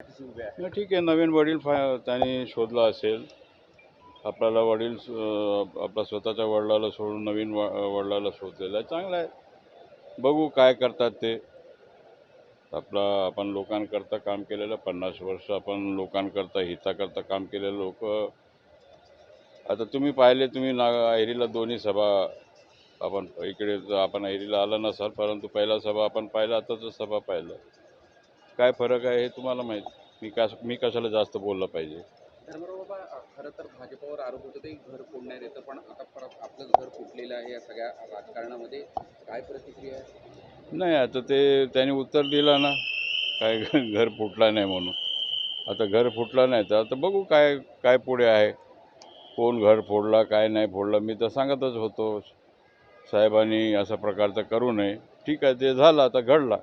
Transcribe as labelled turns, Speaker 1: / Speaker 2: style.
Speaker 1: नाही, ठीक आहे. नवीन वडील त्यांनी शोधला असेल. आपल्याला वडील आपल्या स्वतःच्या वडिलाला सोडून नवीन वडिलाला शोधलेला आहे. चांगलं आहे. बघू काय करतात ते. आपण लोकांकरता काम केलेलं 50 वर्ष आपण लोकांकरता हिताकरता काम केलेलं लोक. आता तुम्ही पाहिले, तुम्ही ऐरीला दोन्ही सभा, आपण ऐरीला आला नसाल, परंतु पहिला सभा आपण पाहिला, आताच सभा पाहिलं. काय फरक आहे हे तुम्हाला माहिती. मी कशाला जास्त बोललं पाहिजे.
Speaker 2: बाबा, खरं तर भाजपवर आरोप होतो ते घर फोडण्यात येतं, पण आता परत आपलंच घर फुटलेलं आहे या सगळ्या राजकारणामध्ये. काय प्रतिक्रिया आहे?
Speaker 1: नाही, आता ते त्यांनी उत्तर दिलं ना, काय घर फुटला नाही म्हणून. आता घर फुटलं नाही तर आता बघू काय काय पुढे आहे. कोण घर फोडला, काय नाही फोडलं. मी तर सांगतच होतो साहेबांनी अशा प्रकारचं करू नये. ठीक आहे, ते झालं, आता घडला.